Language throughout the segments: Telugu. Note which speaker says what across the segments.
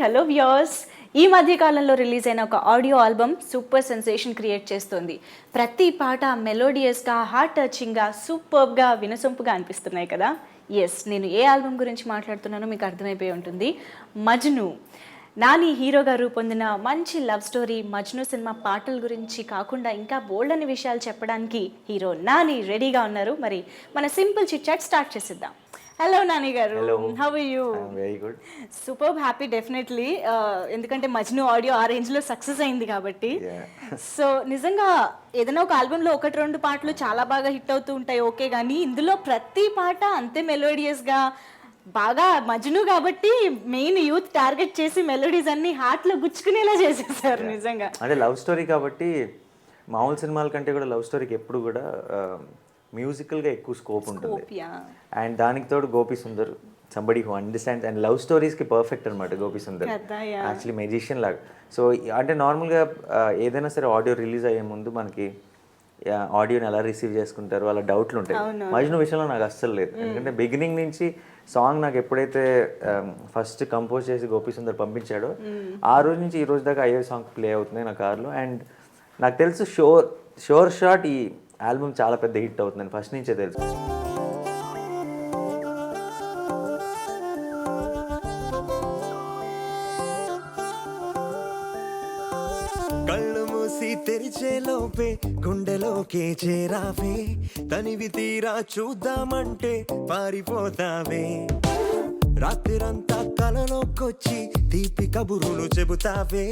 Speaker 1: Hello viewers. ఈ మధ్య కాలంలో రిలీజ్ అయిన ఒక audio album super sensation create చేస్తుంది. ప్రతి పాట మెలోడియస్గా, హార్ట్ టచింగ్గా, సూపర్బ్గా, వినసొంపుగా అనిపిస్తున్నాయి కదా. ఎస్, నేను ఏ ఆల్బమ్ గురించి మాట్లాడుతున్నానో మీకు అర్థమైపోయి ఉంటుంది. మజ్ను. నాని హీరోగా రూపొందిన మంచి లవ్ స్టోరీ మజ్ను సినిమా పాటల గురించి కాకుండా ఇంకా బోల్డ్ అనే విషయాలు చెప్పడానికి హీరో నాని రెడీగా ఉన్నారు. మరి మన సింపుల్ చిట్ చాట్ స్టార్ట్ చేసేద్దాం. హలో నాని గారు, how are you?
Speaker 2: Very good,
Speaker 1: super happy definitely. ఎందుకంటే మజ్ను ఆడియో ఆ రేంజ్లో సక్సెస్ అయింది కాబట్టి. సో నిజంగా ఏదైనా ఒక ఆల్బంలో ఒకటి రెండు పాటలు చాలా బాగా హిట్ అవుతూ ఉంటాయి, ఓకే. కానీ ఇందులో ప్రతి పాట అంతే మెలోడియస్గా, బాగా మజ్ను కాబట్టి మెయిన్ యూత్ టార్గెట్ చేసి మెలోడీస్ అన్ని హార్ట్లో గుచ్చుకునేలా చేసేసారు నిజంగా.
Speaker 2: అదే లవ్ స్టోరీ కాబట్టి మామూలు సినిమాల కంటే కూడా లవ్ స్టోరీకి ఎప్పుడు కూడా మ్యూజికల్గా ఎక్కువ స్కోప్ ఉంటుంది. అండ్ దానికి తోడు Gopi Sundar, somebody who understands and love స్టోరీస్కి పర్ఫెక్ట్ అనమాట గోపి సుందర్. యాక్చువల్లీ మెజిషియన్ లాగా. సో అంటే నార్మల్గా ఏదైనా సరే ఆడియో రిలీజ్ అయ్యే ముందు మనకి ఆడియోని ఎలా రిసీవ్ చేసుకుంటారు వాళ్ళ డౌట్లు ఉంటాయి. మజ్ను విషయంలో నాకు అస్సలు లేదు. ఎందుకంటే బిగినింగ్ నుంచి సాంగ్ నాకు ఎప్పుడైతే ఫస్ట్ కంపోజ్ చేసి గోపి సుందర్ పంపించాడో ఆ రోజు నుంచి ఈ రోజు దాకా అయ్యే సాంగ్ ప్లే అవుతున్నాయి నా కార్లో. అండ్ నాకు తెలుసు షోర్ షాట్ ఈ ఆల్బమ్ చాలా పెద్ద హిట్ అవుతుందని ఫస్ట్ నుంచే తెలుసు.
Speaker 3: కళ్ళు మూసి తెరిచే లోపే గుండెలోకే చేరావే, తనివి తీరా చూద్దామంటే పారిపోతావే. రాత్రిరంతా కలలోకొచ్చి తీపి కబురులు చెబుతావే,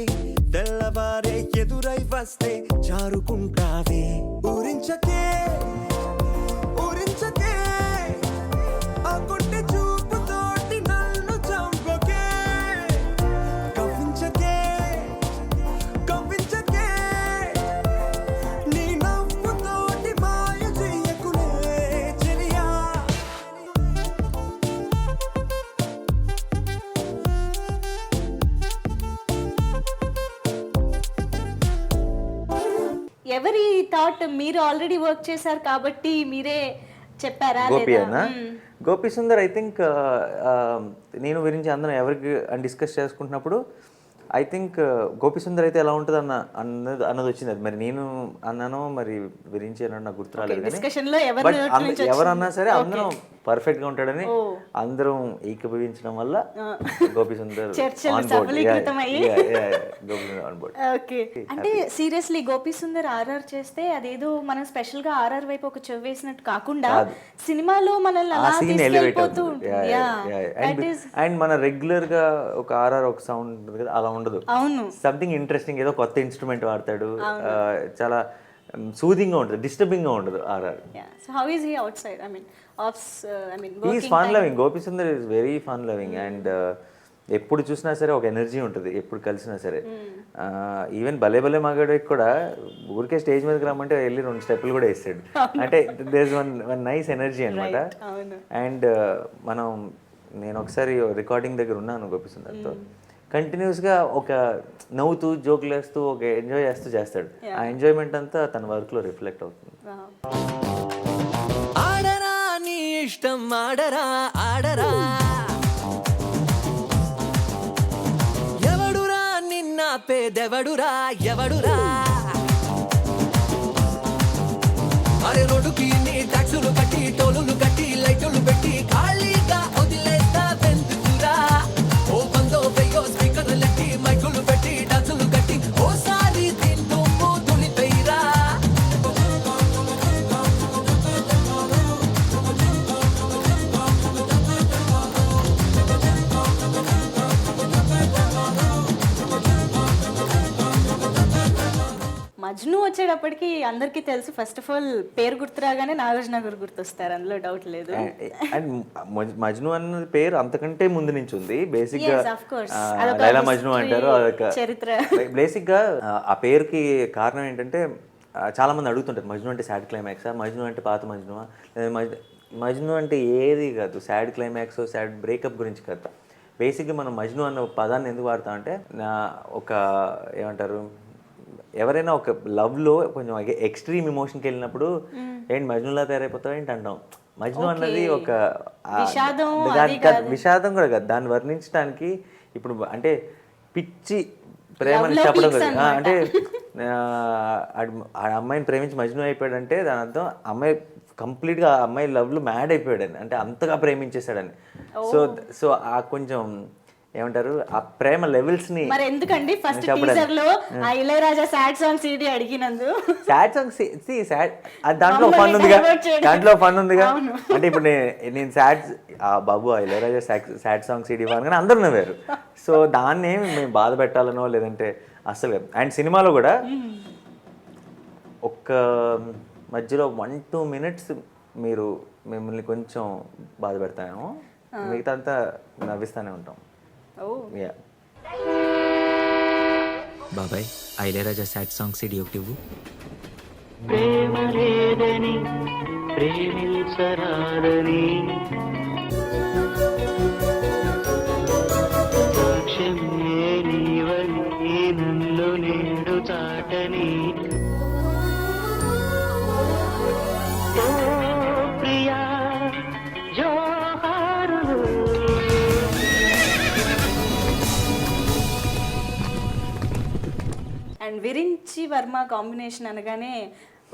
Speaker 3: తెల్లవారే ఎదురై వస్తే జారుకుంటావే. ఊరించకే ఊరించకే ఆ కొట్టె చూపుతోటి నన్ను చంపకే, కవ్వించకే కవ్వించకే నీ నవ్వుతోటి మాయ చెయ్యకులే చెలియా.
Speaker 1: ఎవరి థాట్? మీరు ఆల్రెడీ వర్క్ చేశారు కాబట్టి మీరే చెప్పారా?
Speaker 2: గోపి సుందర్ ఐ థింక్ నేను గురించి అందరం ఎవరికి డిస్కస్ చేసుకుంటున్నప్పుడు ఐ థింక్ గోపి సుందర్ అయితే ఎలా ఉంటుంది అన్నది వచ్చింది. అది మరి నేను అన్నానో మరి విరించి అన్నాడు నాకు గుర్తు రాలేదు. కానీ ఎవరన్నా సరే అందరం పర్ఫెక్ట్ గా ఉంటాడని అందరం ఏకీభవించడం వల్ల గోపి సుందర్
Speaker 1: అంటే సీరియస్లీ గోపి సుందర్ ఆర్ఆర్ చేస్తే అదేదో మనం స్పెషల్ గా ఆర్ఆర్ వైపు ఒక చెవ్ వేసినట్టు కాకుండా సినిమాలో మనల్ని
Speaker 2: అండ్ మన రెగ్యులర్ గా ఒక ఆర్ఆర్ ఒక సౌండ్ ఉంటుంది కదా, అలా ఉండదు.
Speaker 1: అవును,
Speaker 2: సంథింగ్ ఇంట్రెస్టింగ్, ఏదో కొత్త ఇన్స్ట్రుమెంట్ వాడతాడు. చాలా సూదింగ్ గా ఉంటుంది, డిస్టర్బింగ్ గా ఉండదు RR.
Speaker 1: So how is he out I mean
Speaker 2: is fun loving. Gopi Sundar is very fun loving and ఎప్పుడు చూసినా సరే ఒక ఎనర్జీ ఉంటుంది, ఎప్పుడు కలిసినా సరే. ఈవెన్ భలే భలే మగాడికి కూడా ఊరికే స్టేజ్ మీదకి రమ్మంటే వెళ్ళి 2 స్టెప్పులు కూడా వేస్తాడు. అంటే there is one nice energy అనమాట. అండ్ నేను ఒకసారి రికార్డింగ్ దగ్గర ఉన్నాను గోపి సుందర్తో. కంటిన్యూస్గా ఒక నవ్వుతూ జోకులు వేస్తూ ఒక ఎంజాయ్ చేస్తూ చేస్తాడు. ఆ ఎంజాయ్మెంట్ అంతా తన వర్క్లో రిఫ్లెక్ట్ అవుతుంది.
Speaker 3: ఆడరా నీ ఇష్టం ఆడరా ఆడరా, ఎవడురా నిన్న పేదెవడురా ఎవడురా, అరే రోడ్డుకి నీ టాక్సులు కట్టి టోలులు కట్టి లైటులు పెట్టి ఖాళీగా వదిలేస్తా వెందుకురా, ఓ బందో పెయ్యో స్పీకర్లు లెట్టి మైకులు పెట్టి డాన్సులు కట్టి ఓసారి తింటూ తులిపేరా.
Speaker 1: మజ్ను వచ్చేటప్పటికి అందరికీ తెలుసు, ఫస్ట్ ఆఫ్ ఆల్ పేరు గుర్తురాగానే నాగార్జున గారు గుర్తొస్తారు, అందులో డౌట్ లేదు.
Speaker 2: అండ్ మజ్ను అన్న పేరు అంతకంటే ముందు నుంచి ఉంది. బేసిక్ గా లైలా మజ్ను అంటారు, అదొక
Speaker 1: చరిత్ర.
Speaker 2: బేసిక్ గా ఆ పేరుకి కారణం ఏంటంటే చాలా మంది అడుగుతుంటారు, మజ్ను అంటే సాడ్ క్లైమాక్సా, మజ్ను అంటే పాత మజ్నువా, మజ్ను అంటే ఏది కాదు. సాడ్ క్లైమాక్స్, సాడ్ బ్రేకప్ గురించి కాదు. బేసిక్గా మనం మజ్ను అన్న పదాన్ని ఎందుకు వాడతాం అంటే ఒక ఏమంటారు, ఎవరైనా ఒక లవ్లో కొంచెం ఎక్స్ట్రీమ్ ఎమోషన్కి వెళ్ళినప్పుడు ఏంటి మజ్నులా తయారైపోతావు ఏంటి అంటాం. మజ్ను అన్నది ఒక విషాదం కూడా కాదు, దాన్ని వర్ణించడానికి ఇప్పుడు అంటే పిచ్చి ప్రేమని
Speaker 1: Love లో
Speaker 2: చెప్పడం
Speaker 1: peaks
Speaker 2: కదా.
Speaker 1: అన్నమాట.
Speaker 2: అంటే ఆ అమ్మాయిని ప్రేమించి మజ్ను అయిపోయాడంటే దాని అర్థం అమ్మాయి కంప్లీట్గా ఆ అమ్మాయి లవ్లో మ్యాడ్ అయిపోయాడని, అంటే అంతగా ప్రేమించేశాడని. సో సో ఆ కొంచెం ఏమంటారు ఆ ప్రేమ లెవెల్స్ని
Speaker 1: మరి ఎందుకండి ఫస్ట్ టీజర్ లో ఆ ఇళయరాజా సాడ్ సాంగ్ సీడీ అడిగినందు
Speaker 2: సాడ్ సాంగ్ సాడ్ దాంట్లో ఫన్ ఉందిగా,
Speaker 1: divert చేయడం.
Speaker 2: దాంట్లో ఫన్ ఉందిగా.
Speaker 1: అవును.
Speaker 2: అంటే ఇప్పుడు నేను సాడ్ ఆ బాబు ఆ ఇళయరాజా సాడ్ సాంగ్ సీడీ ఇవ్వను కానీ అందరూ నవ్వారు. సో దాన్ని మేము బాధ పెట్టాలనో లేదంటే అసలు. అండ్ సినిమాలో కూడా ఒక్క మధ్యలో 1-2 minutes మిమ్మల్ని కొంచెం బాధ పెడతామేమో, మిగతా అంతా నవ్విస్తూనే ఉంటాం. యా
Speaker 4: బాబాయ్ ఆ ఇళయరాజా సాడ్ సాంగ్ సిడి ఒకటి ఇవ్వు.
Speaker 5: ప్రేమ లేదని ప్రేమించరాదని సాక్ష్యమే నీవని నన్ను నేడు చాటని ఓ ప్రియా జోహారులు.
Speaker 1: అండ్ విరించి వర్మ కాంబినేషన్ అనగానే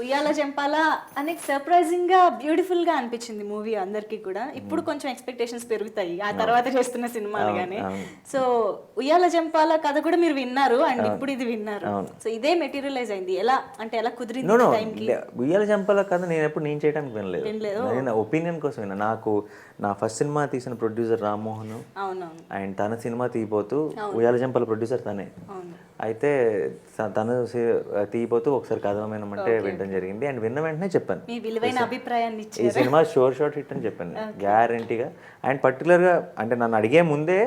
Speaker 1: ఉయ్యాల జంపాల అనే సర్ప్రైజింగ్ గా బ్యూటిఫుల్ గా అనిపించింది మూవీ అందరికీ కూడా. ఇప్పుడు కొంచెం ఎక్స్పెక్టేషన్స్ పెరుగుతాయి ఆ తర్వాత చేస్తున్న సినిమాలు గానీ. సో ఉయ్యాల జంపాల కథ కూడా మీరు విన్నారు అండ్ ఇప్పుడు ఇది విన్నారు. సో ఇదే మెటీరియలైజ్ అయింది ఎలా అంటే ఎలా కుదిరింది టైంకి?
Speaker 2: ఉయ్యాల చంపాల కథ నేను చేయడానికి వినలేదు, నేను ఒపీనియన్ కోసం విన్నా. నాకు నా ఫస్ట్ సినిమా తీసిన ప్రొడ్యూసర్ రామ్మోహన్ అండ్ తన సినిమా తీయబోతూ ఉయ్యాల చంపాల ప్రొడ్యూసర్ తనే. అయితే తను తీయబోతూ ఒకసారి కథ వినమంటే వినడం జరిగింది. అండ్ విన్న వెంటనే చెప్పాను
Speaker 1: మీ విలువైన అభిప్రాయాన్ని
Speaker 2: ఈ సినిమా షార్ట్ హిట్ అని చెప్పాను గ్యారంటీగా. అండ్ పర్టికులర్గా అంటే నన్ను అడిగే ముందే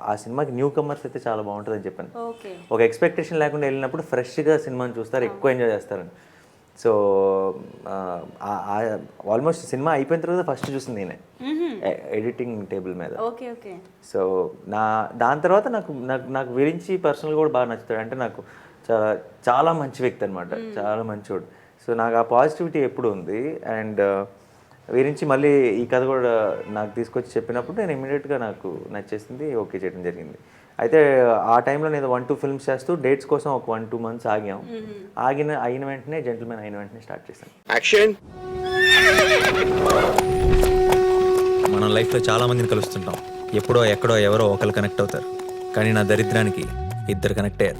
Speaker 2: ఆ సినిమాకి న్యూ కమర్స్ అయితే చాలా బాగుంటుందని చెప్పాను. ఒక ఎక్స్పెక్టేషన్ లేకుండా వెళ్ళినప్పుడు ఫ్రెష్గా సినిమాని చూస్తారు, ఎక్కువ ఎంజాయ్ చేస్తారని. సో ఆల్మోస్ట్ సినిమా అయిపోయిన తర్వాత ఫస్ట్ చూసింది నేనే ఎడిటింగ్ టేబుల్ మీద. సో దాని తర్వాత నాకు విరించి పర్సనల్గా కూడా బాగా నచ్చుతాడు. అంటే నాకు చాలా మంచి వ్యక్తి అనమాట, చాలా మంచోడు. సో నాకు ఆ పాజిటివిటీ ఎప్పుడు ఉంది. అండ్ వీరించి మళ్ళీ ఈ కథ కూడా నాకు తీసుకొచ్చి చెప్పినప్పుడు నేను ఇమీడియట్గా నాకు నచ్చేసింది, ఓకే చేయడం జరిగింది. అయితే ఆ టైంలో నేను 1-2 films చేస్తూ డేట్స్ కోసం ఒక 1-2 months ఆగాం. అయిన వెంటనే జెంటిల్మెన్ అయిన వెంటనే స్టార్ట్ చేశాను.
Speaker 6: యాక్షన్.
Speaker 4: మనం లైఫ్లో చాలా మందిని కలుస్తుంటాం, ఎప్పుడో ఎక్కడో ఎవరో ఒకరు కనెక్ట్ అవుతారు. కానీ నా దరిద్రానికి ఇద్దరు కనెక్ట్ అయ్యారు.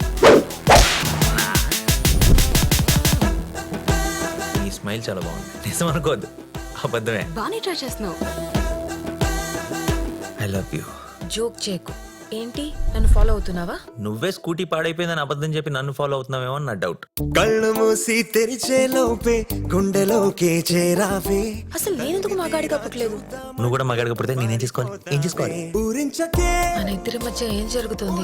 Speaker 4: ఈ స్మైల్ చాలా బాగుంది, నిజం అనుకోవద్దు, అబద్ధమే.
Speaker 7: బానే ట్రై చేస్తున్నావు.
Speaker 4: I love you.
Speaker 7: జోక్ చేయకు. ఏంటి నన్ను ఫాలో అవుతున్నావా?
Speaker 4: నువ్వే స్కూటీ పాడైపోయిందని అబద్ధం చెప్పి నన్ను ఫాలో అవుతున్నావేమో అని నా డౌట్.
Speaker 3: కళ్ళు మూసి తెరిచే లోపే గుండెలోకే చేరావే.
Speaker 7: అసలు నేనెందుకు మగాడిగా పుట్టలేదు?
Speaker 4: నువ్వు కూడా మగాడిగా పుడితే నేనేం చేసుకోవాలి?
Speaker 3: ఊరించకే
Speaker 7: మన ఇద్దరి మధ్య ఏం జరుగుతుంది?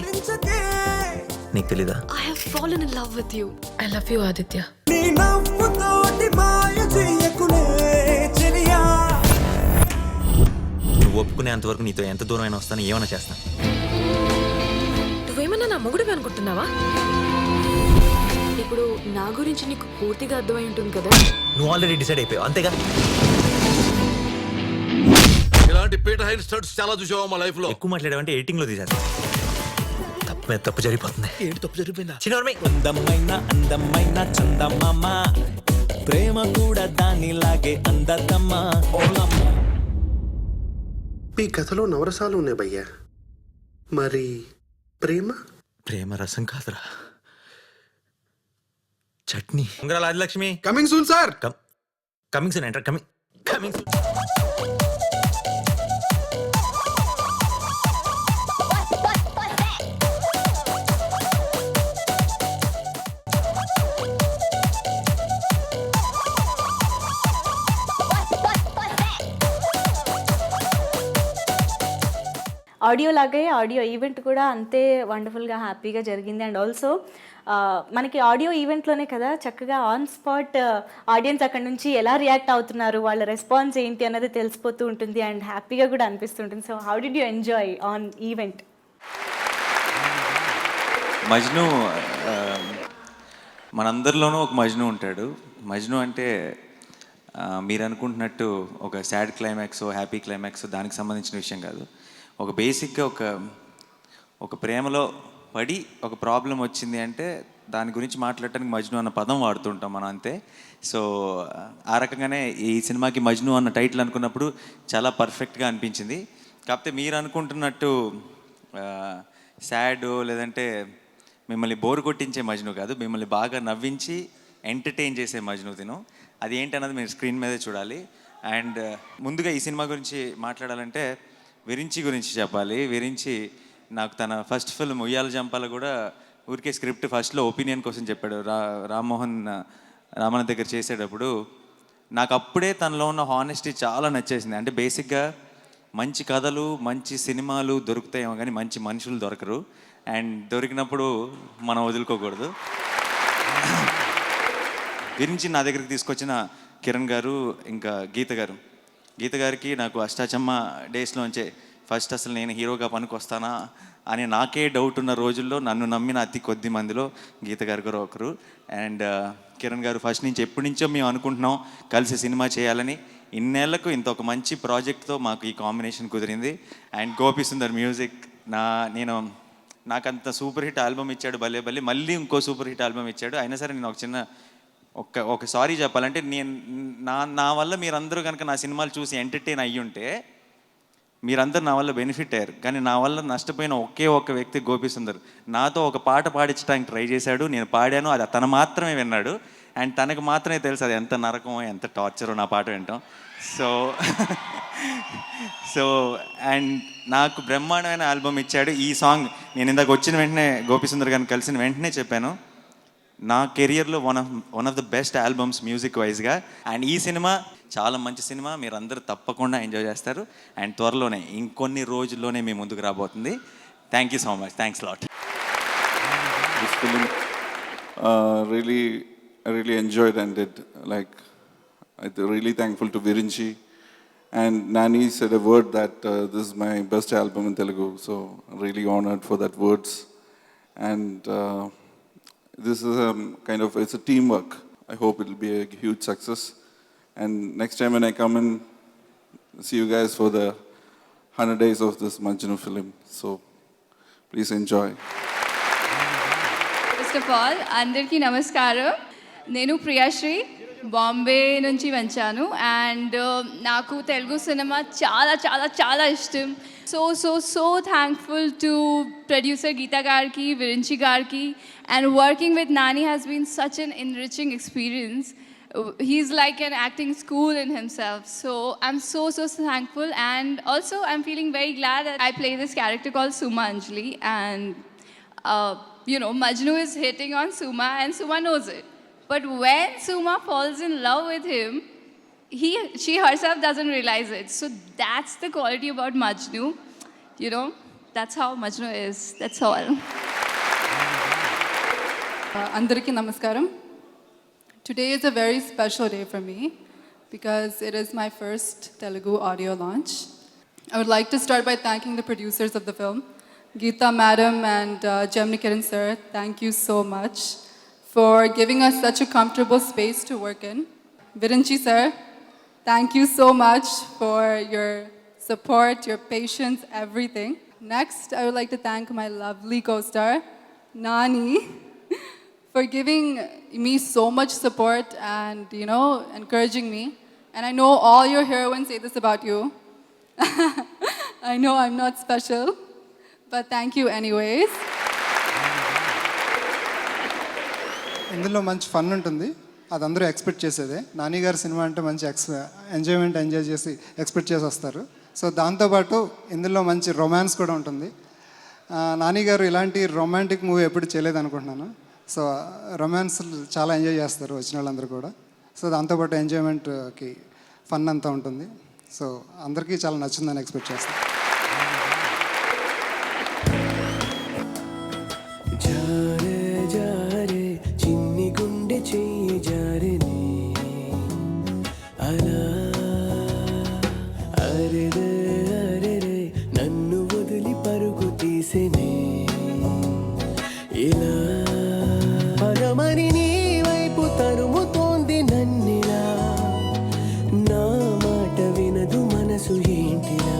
Speaker 4: నీకు తెలీదా?
Speaker 7: I have fallen in love with you. I love you Aditya.
Speaker 3: నీ నవ్వుతోటి మాయ చేయకునే చెలియా.
Speaker 4: నువ్వు ఒప్పుకునేంత వరకు నీతో ఎంత దూరం అయినా వస్తాను, ఏమైనా చేస్తాను.
Speaker 7: నువ్వేమన్నా నా మొగుడివి అనుకుంటున్నావా? ఇప్పుడు నా గురించి నీకు పూర్తిగా అర్థమై ఉంటుంది కదా.
Speaker 4: నువ్వు ఆల్రెడీ డిసైడ్ అయిపోయావు, అంతేగా.
Speaker 6: ఇలాంటి పీటర్ హైన్ స్టడ్స్ చాలా చూసావా మా లైఫ్ లో?
Speaker 4: ఎక్కువ మాట్లాడావంటే ఎడిటింగ్ లో తీసేస్తా. తప్పు మీద తప్పు జరిగిపోతుంది.
Speaker 6: ఏంటి తప్పు జరిగిపోయిందా?
Speaker 4: చిన్నోర్మై.
Speaker 3: అందమైన అందమైన చందమామ, ప్రేమ కూడా దానిలాగే అందతమ్మా.
Speaker 8: మీ కథలో నవరసాలు ఉన్నాయి భయ్యా, మరి ప్రేమ?
Speaker 4: ప్రేమ రసం కాదురా, chutney. Ungarala Adilakshmi.
Speaker 8: Coming soon sir.
Speaker 4: Coming soon enter. Coming soon.
Speaker 1: Audio లాగే ఆడియో ఈవెంట్ కూడా అంతే వండర్ఫుల్గా హ్యాపీగా జరిగింది. అండ్ ఆల్సో మనకి ఆడియో ఈవెంట్లోనే కదా చక్కగా ఆన్ స్పాట్ ఆడియన్స్ అక్కడ నుంచి ఎలా రియాక్ట్ అవుతున్నారు, వాళ్ళ రెస్పాన్స్ ఏంటి అన్నది తెలిసిపోతూ ఉంటుంది అండ్ హ్యాపీగా కూడా అనిపిస్తుంటుంది. So how did you enjoy on event?
Speaker 9: Majnu మనందరిలోనూ ఒక మజ్ను ఉంటాడు. మజ్ను అంటే మీరు అనుకుంటున్నట్టు ఒక సాడ్ క్లైమాక్స్, హ్యాపీ క్లైమాక్స్ దానికి సంబంధించిన విషయం కాదు. ఒక బేసిక్గా ఒక ప్రేమలో పడి ఒక ప్రాబ్లం వచ్చింది అంటే దాని గురించి మాట్లాడటానికి మజ్ను అన్న పదం వాడుతుంటాం మనం అంతే. సో ఆ రకంగానే ఈ సినిమాకి మజ్ను అన్న టైటిల్ అనుకున్నప్పుడు చాలా పర్ఫెక్ట్గా అనిపించింది. కాకపోతే మీరు అనుకుంటున్నట్టు సాడ్ లేదంటే మిమ్మల్ని బోర్ కొట్టించే మజ్ను కాదు, మిమ్మల్ని బాగా నవ్వించి ఎంటర్టైన్ చేసే మజ్ను తిను. అది ఏంటన్నది మీరు స్క్రీన్ మీదే చూడాలి. అండ్ ముందుగా ఈ సినిమా గురించి మాట్లాడాలంటే విరించి గురించి చెప్పాలి. విరించి నాకు తన ఫస్ట్ ఫిల్మ్ ఉయ్యాల జంపాల కూడా ఊరికే స్క్రిప్ట్ ఫస్ట్లో ఒపీనియన్ కోసం చెప్పాడు. రామన్ దగ్గర చేసేటప్పుడు నాకు అప్పుడే తనలో ఉన్న హానెస్టీ చాలా నచ్చేసింది. అంటే బేసిక్గా మంచి కథలు మంచి సినిమాలు దొరుకుతాయేమో కానీ మంచి మనుషులు దొరకరు. అండ్ దొరికినప్పుడు మనం వదులుకోకూడదు. గురించి నా దగ్గరికి తీసుకొచ్చిన కిరణ్ గారు ఇంకా గీత గారికి నాకు అష్టాచమ్మ డేస్లోంచే ఫస్ట్ అసలు నేను హీరోగా పనికొస్తానా అని నాకే డౌట్ ఉన్న రోజుల్లో నన్ను నమ్మిన అతి కొద్ది మందిలో గీత గారు కూడా ఒకరు. అండ్ కిరణ్ గారు ఫస్ట్ నుంచి ఎప్పటి నుంచో మేము అనుకుంటున్నాం కలిసి సినిమా చేయాలని. ఇన్నేళ్లకు ఇంత ఒక మంచి ప్రాజెక్ట్తో మాకు ఈ కాంబినేషన్ కుదిరింది. అండ్ గోపి సుందర్ మ్యూజిక్ నాకంత సూపర్ హిట్ ఆల్బమ్ ఇచ్చాడు భలే భలే, మళ్ళీ ఇంకో సూపర్ హిట్ ఆల్బమ్ ఇచ్చాడు. అయినా సరే నేను ఒక సారీ చెప్పాలంటే నా వల్ల మీరందరూ కనుక నా సినిమాలు చూసి ఎంటర్టైన్ అయ్యుంటే మీరందరూ నా వల్ల బెనిఫిట్ అయ్యారు. కానీ నా వల్ల నష్టపోయిన ఒక్క వ్యక్తి గోపి సుందర్. నాతో ఒక పాట పాడించడానికి ట్రై చేశాడు, నేను పాడాను, అది తను మాత్రమే విన్నాడు. అండ్ తనకు మాత్రమే తెలుసు అది ఎంత నరకమో ఎంత టార్చరో నా పాట వింటాం. సో అండ్ నాకు బ్రహ్మాండమైన ఆల్బమ్ ఇచ్చాడు. ఈ సాంగ్ నేను ఇందాక వచ్చిన వెంటనే గోపి సుందర్ గారిని కలిసిన వెంటనే చెప్పాను, నా కెరియర్లో one of the best albums music వైజ్గా. అండ్ ఈ సినిమా చాలా మంచి సినిమా, మీరు అందరూ తప్పకుండా ఎంజాయ్ చేస్తారు. అండ్ త్వరలోనే ఇంకొన్ని రోజుల్లోనే మీ ముందుకు రాబోతుంది. Thank you so much. Thanks lot.
Speaker 10: This film I really enjoyed and did I'm really thankful to Virinchi and Nani said a word that this is my best album in Telugu, so really honored for that words. And this is it's a teamwork. I hope it will be a huge success. And next time when I come and see you guys for the 100 days of this Majnu film, so please enjoy.
Speaker 11: First of all అందరికీ నమస్కారం. నేను ప్రియాశ్రీ బాంబే నుంచి వచ్చాను. అండ్ నాకు తెలుగు సినిమా చాలా చాలా చాలా ఇష్టం. So thankful to producer Geetha గారికి, విరించి గారికి. And working with Nani has been such an enriching experience. He's like an acting school in himself. So I'm so thankful. And also I'm feeling very glad that I play this character called Suma Anjali. And Majnu is hitting on Suma and Suma knows it. But when Suma falls in love with him, she herself doesn't realize it. So that's the quality about Majnu. That's how Majnu is. That's all.
Speaker 12: Andariki namaskaram. Today is a very special day for me because it is my first Telugu audio launch. I would like to start by thanking the producers of the film, Geeta Madam and Gemini Kiran sir. Thank you so much for giving us such a comfortable space to work in. Virinchi sir, thank you so much for your support, your patience, everything. Next, I would like to thank my lovely co-star, Nani, for giving me so much support and, encouraging me. And I know all your heroines say this about you. I know I'm not special, but thank you anyways.
Speaker 13: ఇందులో మంచి ఫన్ ఉంటుంది, అది అందరూ ఎక్స్పెక్ట్ చేసేదే. నాని గారి సినిమా అంటే మంచి ఎంజాయ్ చేసి ఎక్స్పెక్ట్ చేసి వస్తారు. సో దాంతోపాటు ఇందులో మంచి రొమాన్స్ కూడా ఉంటుంది. నాని గారు ఇలాంటి రొమాంటిక్ మూవీ ఎప్పుడు చేయలేదు అనుకుంటున్నాను. సో రొమాన్స్ చాలా ఎంజాయ్ చేస్తారు వచ్చిన వాళ్ళందరూ కూడా. సో దాంతోపాటు ఎంజాయ్మెంట్కి ఫన్ అంతా ఉంటుంది. సో అందరికీ చాలా నచ్చిందని ఎక్స్పెక్ట్ చేస్తాను.
Speaker 3: చిన్ని గుండె చెయ్యి జారిని అలా అరెరే నన్ను వదిలి పరుగు తీసేనే ఇలా పరమని నీ వైపు తరుముతోంది నన్నిలా. నా మాట వినదు మనసు ఏంటిలా.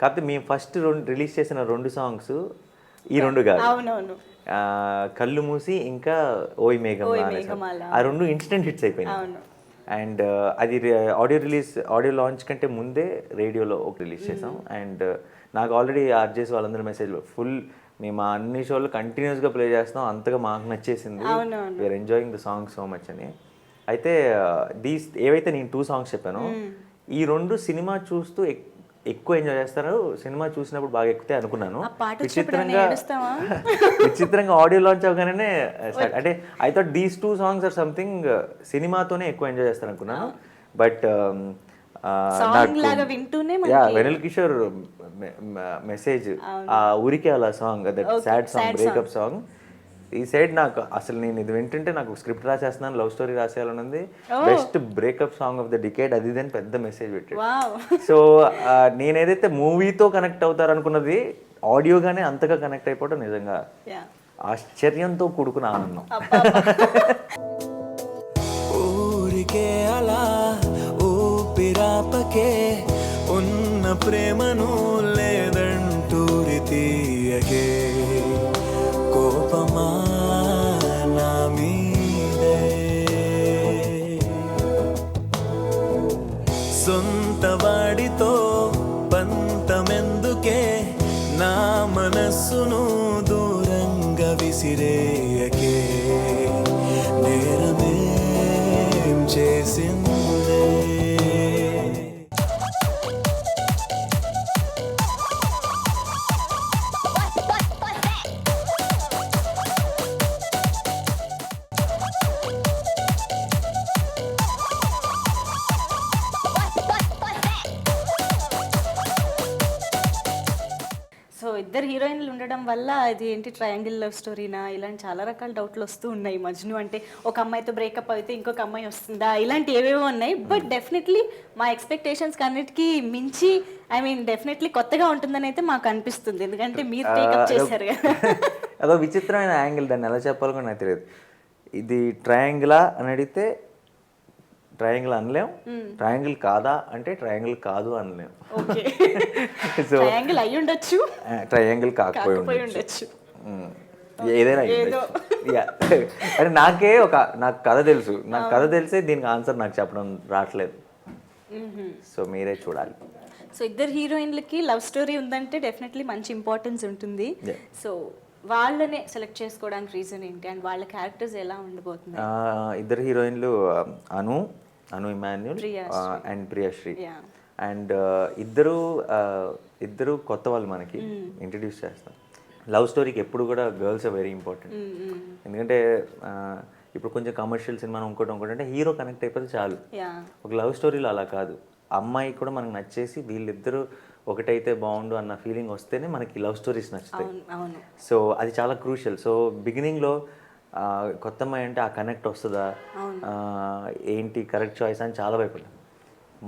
Speaker 2: కాకపోతే మేము ఫస్ట్ రిలీజ్ చేసిన 2 సాంగ్స్ ఈ 2 కాదు.
Speaker 1: అవునవును.
Speaker 2: కళ్ళు మూసి ఇంకా ఓయ్ మేఘమాల, ఆ 2 ఇన్స్టెంట్ హిట్స్ అయిపోయినాయి. అండ్ అది ఆడియో లాంచ్ కంటే ముందే రేడియోలో ఒక రిలీజ్ చేసాం. అండ్ నాకు ఆల్రెడీ ఆర్జేస్ వాళ్ళందరూ మెసేజ్లో ఫుల్ మేము అన్ని షోలు కంటిన్యూస్గా ప్లే చేస్తాం, అంతగా మాకు నచ్చేసింది, we are enjoying the song so much అని. అయితే ఏవైతే నేను 2 సాంగ్స్ చెప్పానో ఈ 2 సినిమా చూస్తూ ఎక్కువ ఎంజాయ్ చేస్తారు, సినిమా చూసినప్పుడు బాగా ఎక్కుతాయి అనుకున్నాను. విచిత్రంగా ఆడియో లాంచ్ అవగానే అంటే I thought these 2 songs are something సినిమాతోనే ఎక్కువ ఎంజాయ్ చేస్తారు అనుకున్నాను. బట్ వెనిల్ కిషోర్ మెసేజ్, ఆ ఊరికే అలా song, that sad song, breakup song, ఈ సైడ్ నాకు అసలు నేను ఇది వింటుంటే నాకు స్క్రిప్ట్ రాసేస్తున్నాను, లవ్ స్టోరీ రాసేయాలని ఉంది, best breakup song of the decade అది ఇదని పెద్ద మెసేజ్ పెట్టాడు. సో నేను ఏదైతే మూవీతో కనెక్ట్ అవుతారు అనుకున్నది ఆడియోగానే అంతగా కనెక్ట్ అయిపోవడం నిజంగా ఆశ్చర్యంతో కూడుకున్న ఆనందం.
Speaker 3: ఊరికే అలా ఊపిరాపకే ఉన్న ప్రేమను లేదంటూరి తీయకే కోపమా నా మీదే సొంత వాడితో పంతమెందుకే నా మనస్సును దూరంగా విసిరేయకే నేరమేం చేసిందే.
Speaker 1: సో ఇద్దరు హీరోయిన్లు ఉండడం వల్ల అది ఏంటి ట్రయాంగిల్ లవ్ స్టోరీనా ఇలాంటి చాలా రకాల డౌట్లు వస్తూ ఉన్నాయి. మజ్ను అంటే ఒక అమ్మాయితో బ్రేకప్ అయితే ఇంకొక అమ్మాయి వస్తుందా, ఇలాంటి ఏవేవో ఉన్నాయి. బట్ డెఫినెట్లీ మా ఎక్స్పెక్టేషన్స్ అన్నిటికీ మించి ఐ మీన్ డెఫినెట్లీ కొత్తగా ఉంటుందని అయితే మాకు అనిపిస్తుంది, ఎందుకంటే మీరు టేకప్ చేశారు కదా.
Speaker 2: అదో విచిత్రమైన యాంగిల్, దాన్ని ఎలా చెప్పాలో కూడా నాకు తెలియదు. ఇది ట్రయాంగిలా అని అడిగితే ట్రయాంగిల్ అనలేం, ట్రయాంగిల్ కాదా అంటే ట్రయాంగిల్ కాదు అనలేం.
Speaker 1: సో ట్రయాంగిల్ అయి ఉండొచ్చు,
Speaker 2: ట్రయాంగిల్ కాకపోయి ఉండొచ్చు, ఏదైనా అంటే నాకు కథ తెలుసు, నాకు కథ తెలిసే దీనికి ఆన్సర్ నాకు చెప్పడం రావట్లేదు. సో మీరే చూడాలి.
Speaker 1: సో ఇద్దరు హీరోయిన్లకి లవ్ స్టోరీ ఉందంటే డెఫినెట్లీ మంచి ఇంపార్టెన్స్ ఉంటుంది. సో వాళ్ళనే సెలెక్ట్ చేసుకోవడానికి రీజన్ ఏంటి అండ్ వాళ్ళ క్యారెక్టర్స్ ఎలా ఉండబోతున్నాయి?
Speaker 2: ఇద్దరు హీరోయిన్లు అను ఇమాన్యుల్ అండ్ ప్రియాశ్రీ. అండ్ ఇద్దరు కొత్త వాళ్ళు మనకి ఇంట్రడ్యూస్ చేస్తాం. లవ్ స్టోరీకి ఎప్పుడు కూడా గర్ల్స్ ఆర్ వెరీ ఇంపార్టెంట్. ఎందుకంటే ఇప్పుడు కొంచెం కమర్షియల్ సినిమా ఇంకోటి అంటే హీరో కనెక్ట్ అయిపోతే చాలు. ఒక లవ్ స్టోరీలో అలా కాదు, అమ్మాయి కూడా మనకు నచ్చేసి వీళ్ళిద్దరూ ఒకటైతే బాగుండు అన్న ఫీలింగ్ వస్తేనే మనకి లవ్ స్టోరీస్ నచ్చుతాయి. సో అది చాలా క్రూషియల్. సో బిగినింగ్లో కొత్త అమ్మాయి అంటే ఆ కనెక్ట్ వస్తుందా, ఏంటి కరెక్ట్ చాయిస్ అని చాలా భయపడ్డాను.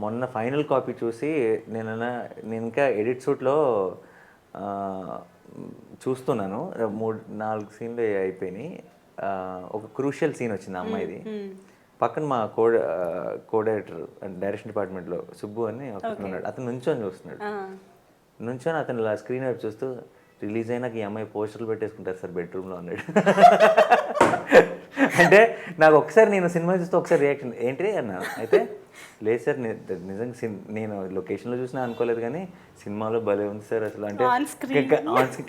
Speaker 2: మొన్న ఫైనల్ కాపీ చూసి నేను ఇంకా ఎడిట్ షూట్లో చూస్తున్నాను, 3-4 సీన్లు అయిపోయినాయి. ఒక క్రూషియల్ సీన్ వచ్చింది అమ్మాయిది. పక్కన మా కో డైరెక్టర్ డైరెక్షన్ డిపార్ట్మెంట్లో సుబ్బు అని ఉన్నాడు, అతను నుంచొని చూస్తున్నాడు. నుంచొని అతను ఇలా స్క్రీన్ వైపు చూస్తూ రిలీజ్ అయినాక ఈ అమ్మాయి పోస్టర్లు పెట్టేసుకుంటారు సార్ బెడ్రూమ్లో అన్నాడు. అంటే నాకు ఒకసారి నేను సినిమా చూస్తే ఒకసారి రియాక్షన్ ఏంటి అన్నా. అయితే లేదు సార్ నిజంగా నేను లొకేషన్లో చూసినా అనుకోలేదు కానీ సినిమాలో భలే ఉంది సార్ అసలు, అంటే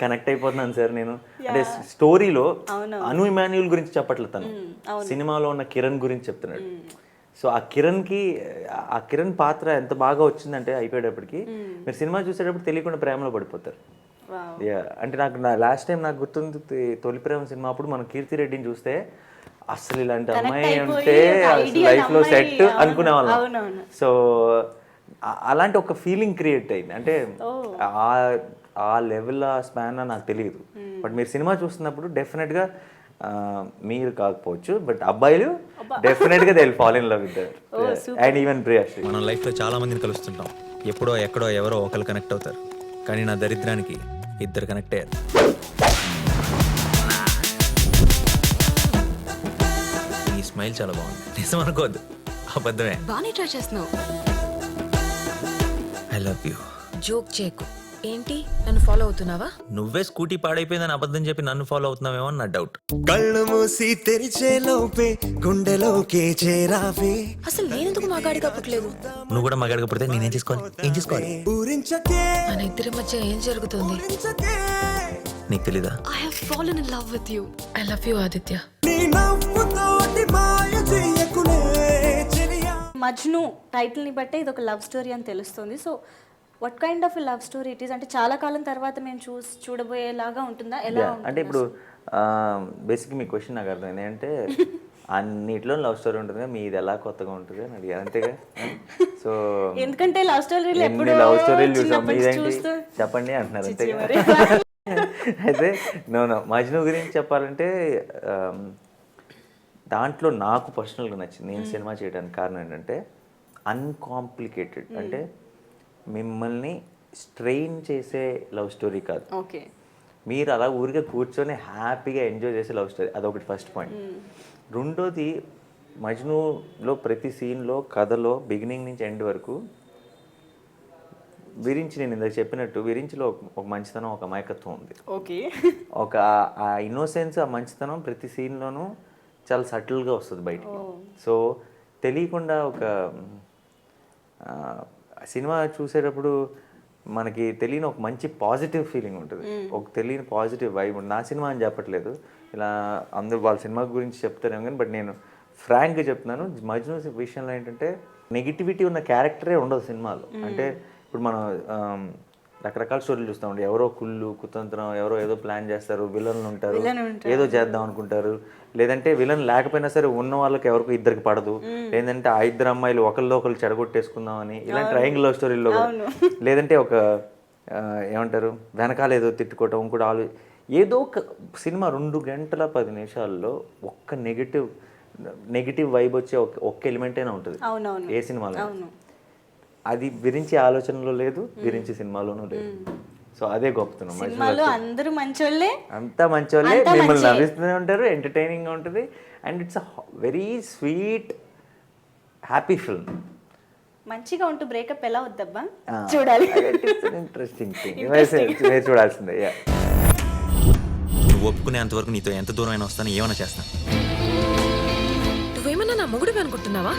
Speaker 2: కనెక్ట్ అయిపోతున్నాను సార్ నేను. అంటే స్టోరీలో అను ఇమాన్యుల్ గురించి చెప్పట్లేదు తను, సినిమాలో ఉన్న కిరణ్ గురించి చెప్తున్నాడు. సో ఆ కిరణ్ పాత్ర ఎంత బాగా వచ్చిందంటే అయిపోయేటప్పటికి మీరు సినిమా చూసేటప్పుడు తెలియకుండా ప్రేమలో పడిపోతారు. అంటే నాకు లాస్ట్ టైం నాకు గుర్తుంది తొలి ప్రేమ సినిమా అప్పుడు మనం కీర్తి రెడ్డిని చూస్తే అసలు ఇలాంటి అమ్మాయి ఉంటే లైఫ్లో సెట్ అనుకునే వాళ్ళం. సో అలాంటి ఒక ఫీలింగ్ క్రియేట్ అయింది. అంటే ఆ లెవెల్ ఆ స్పాన్ నాకు తెలియదు. బట్ మీరు సినిమా చూస్తున్నప్పుడు డెఫినెట్గా మీరు కాకపోవచ్చు బట్ అబ్బాయిలు డెఫినెట్గా they will fall in love with and even Priyashri.
Speaker 4: మనం లైఫ్లో చాలా మందిని కలుస్తుంటాం, ఎప్పుడో ఎక్కడో ఎవరో ఒకరు కనెక్ట్ అవుతారు, కానీ నా దరిద్రానికి ఇద్దరు కనెక్ట్ అయ్యారు. ఈ స్మైల్ చాలా బాగుంది, నిజం అనుకోవద్దు, అబద్ధమే.
Speaker 7: బాగానే ట్రై చేస్తున్నావు.
Speaker 4: I love you.
Speaker 7: జోక్ చేయకు, ఏంటి నన్ను ఫాలో అవుతున్నావా?
Speaker 4: నువ్వే స్కూటీ పాడైపోయిందని అబద్ధం చెప్పి నన్ను ఫాలో అవుతున్నావేమో అని నా డౌట్.
Speaker 3: కళ్ళు మూసి తెరిచే లోపే గుండెలోకే చేరావే
Speaker 7: అసలు నేనెందుకు మగాడిగా పుట్టలేదు?
Speaker 4: నువ్వు కూడా మగాడిగా పుడితే నేనేం చేసుకోవాలి? ఏం చేసుకోవాలి?
Speaker 3: ఊరించకే
Speaker 7: మన ఇద్దరి మధ్య ఏం జరుగుతుంది?
Speaker 4: నీకు తెలీదా?
Speaker 7: I have fallen in love with you. I love you Aditya.
Speaker 3: నీ నవ్వుతోటి మాయ చెయ్యకులే చెలియా.
Speaker 1: మజ్ను టైటిల్ని బట్టే ఇది ఒక లవ్ స్టోరీ అని తెలుస్తుంది. So what kind of love story it is? అంటే చాలా కాలం తర్వాత మేము చూడబోయేలాగా ఉంటుందా? ఎలా
Speaker 2: అంటే ఇప్పుడు బేసిక్ మీ క్వశ్చన్ నాకు అర్థమైంది అంటే అన్నిట్లో లవ్ స్టోరీ ఉంటుంది కదా, మీది ఎలా కొత్తగా ఉంటుంది అని అడిగారు అంతేగా. సో
Speaker 1: ఎందుకంటే లవ్ స్టోరీలు
Speaker 2: ఎన్ని లవ్ స్టోరీలు చూసాం, మీదేంటి చెప్పండి అంటున్నారు అంతేగా. అయితే నో మజ్ను గురించి చెప్పాలంటే దాంట్లో నాకు పర్సనల్గా నచ్చింది, నేను సినిమా చేయడానికి కారణం ఏంటంటే అన్కాంప్లికేటెడ్. అంటే మిమ్మల్ని స్ట్రెయిన్ చేసే లవ్ స్టోరీ కాదు,
Speaker 1: ఓకే
Speaker 2: మీరు అలా ఊరికే కూర్చొని హ్యాపీగా ఎంజాయ్ చేసే లవ్ స్టోరీ. అదొకటి ఫస్ట్ పాయింట్. రెండోది మజ్నులో ప్రతి సీన్లో కథలో బిగినింగ్ నుంచి ఎండ్ వరకు విరించి, నేను ఇందాక చెప్పినట్టు విరించిలో ఒక మంచితనం, ఒక అమాయకత్వం ఉంది.
Speaker 1: ఓకే
Speaker 2: ఒక ఆ ఇన్నోసెన్స్, ఆ మంచితనం ప్రతి సీన్లోనూ చాలా సటిల్గా వస్తుంది బయటికి. సో తెలియకుండా ఒక సినిమా చూసేటప్పుడు మనకి తెలియని ఒక మంచి పాజిటివ్ ఫీలింగ్ ఉంటుంది, ఒక తెలియని పాజిటివ్ వైబ్ ఉంటుంది. నా సినిమా అని చెప్పట్లేదు, ఇలా అందరూ వాళ్ళ సినిమా గురించి చెప్తారేమో కానీ, బట్ నేను ఫ్రాంక్గా చెప్తున్నాను. మజ్ను విషయంలో ఏంటంటే నెగిటివిటీ ఉన్న క్యారెక్టరే ఉండదు సినిమాలో. అంటే ఇప్పుడు మనం రకరకాల స్టోరీలు చూస్తూ ఉంటాం, ఎవరో కుళ్ళు కుతంత్రం, ఎవరో ఏదో ప్లాన్ చేస్తారు, విలన్లు ఉంటారు, ఏదో చేద్దాం అనుకుంటారు, లేదంటే విలన్ లేకపోయినా సరే ఉన్న వాళ్ళకి ఎవరికి ఇద్దరికి పడదు, లేదంటే ఆ ఇద్దరు అమ్మాయిలు ఒకళ్ళు ఒకళ్ళు చెడగొట్టేసుకుందాం అని ఇలాంటి ట్రయాంగిల్ లవ్ స్టోరీల్లో, లేదంటే ఒక ఏమంటారు వెనకాల ఏదో తిట్టుకోవటం, ఇంకోటి ఏదో ఒక సినిమా 2 గంటల 10 నిమిషాల్లో ఒక్క నెగిటివ్ వైబ్ వచ్చే ఒక్క ఎలిమెంట్ అయినా ఉంటుంది ఏ సినిమాలో. అది విరించి ఆలోచనలో లేదు, విరించి సినిమాలోనూ లేదు. సో అదే గొప్పతనం.
Speaker 1: అందరూ మంచోళ్ళే,
Speaker 2: అంతా మంచోళ్ళే, మిమ్మల్ని నవ్విస్తూనే ఉంటారు, ఎంటర్టైనింగ్గా ఉంటుంది, and it's a very sweet happy film.
Speaker 1: మంచిగా ఉంటూ బ్రేకప్ ఎలా వద్దబ్బా చూడాలి.
Speaker 2: ఇంట్రెస్టింగ్ థింగ్, మీరు చూడాల్సిందే.
Speaker 4: నువ్వు ఒప్పుకునేంత వరకు నీతో ఎంత దూరం అయినా వస్తాను, ఏమైనా చేస్తాను.
Speaker 7: నువ్వేమన్నా నా మొగుడు అనుకుంటున్నావా?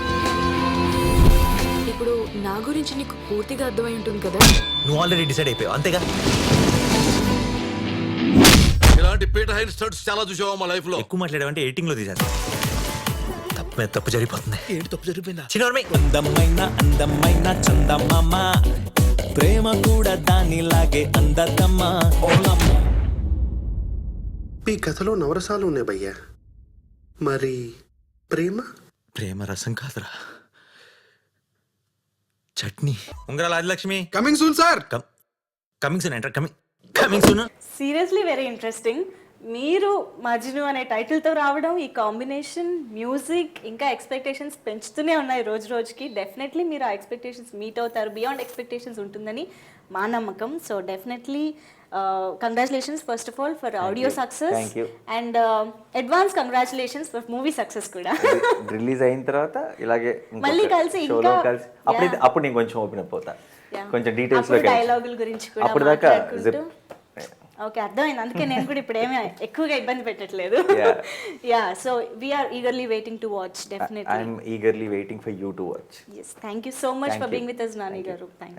Speaker 7: ఇప్పుడు నా గురించి నీకు పూర్తిగా అర్థమై ఉంటుంది కదా.
Speaker 4: నువ్వు ఆల్రెడీ డిసైడ్ అయిపోయావు అంతేగా.
Speaker 6: ఇలాంటి పీటర్ హైన్ స్టడ్స్ చాలా చూసావా మా లైఫ్ లో.
Speaker 4: ఎక్కువ మాట్లాడావంటే ఎడిటింగ్ లో తీసేస్తా. తప్పు మీద తప్పు జరిగిపోతుంది.
Speaker 3: ఏంటి తప్పు జరిగిపోయిందా? అందమైన అందమైన చందమామ, ప్రేమ కూడా దానిలాగే అందతమ్మా.
Speaker 8: మీ కథలో నవరసాలు ఉన్నాయి భయ్యా, మరి
Speaker 4: ప్రేమ రసం కాదురా, chutney. Ungarala Adilakshmi
Speaker 8: coming soon sir.
Speaker 4: Coming soon enter coming soon.
Speaker 1: Seriously very interesting. మీరు మజ్ను అనే టైటిల్తో రావడం, ఈ కాంబినేషన్, మ్యూజిక్, ఇంకా ఎక్స్పెక్టేషన్స్ పెంచుతూనే ఉన్నాయి రోజు రోజుకి. డెఫినెట్లీ మీరు ఆ ఎక్స్పెక్టేషన్స్ మీట్ అవుతారు, బియాండ్ ఎక్స్పెక్టేషన్స్ ఉంటుందని మా నమ్మకం. So definitely congratulations first of all for audio success, and advance congratulations for movie success కూడా.
Speaker 2: రిలీజ్ అయిన తర్వాత ఇలాగే
Speaker 1: మళ్ళీ కలిసి
Speaker 2: షోలో కలిసి అప్పుడు నేను కొంచెం ఓపెన్ అప్ అవుతా, కొంచెం డీటెయిల్స్ లో
Speaker 1: డైలాగుల గురించి కూడా
Speaker 2: అప్పుడు దాకా.
Speaker 1: ఓకే, అర్థమైంది. అందుకే నేను కూడా ఇప్పుడు ఏమీ ఎక్కువగా ఇబ్బంది పెట్టట్లేదు. Yeah, so we are eagerly waiting to watch. Definitely,
Speaker 2: I'm eagerly waiting for you to watch.
Speaker 1: Yes, thank you so much for being with us, Nani garu. Thank you.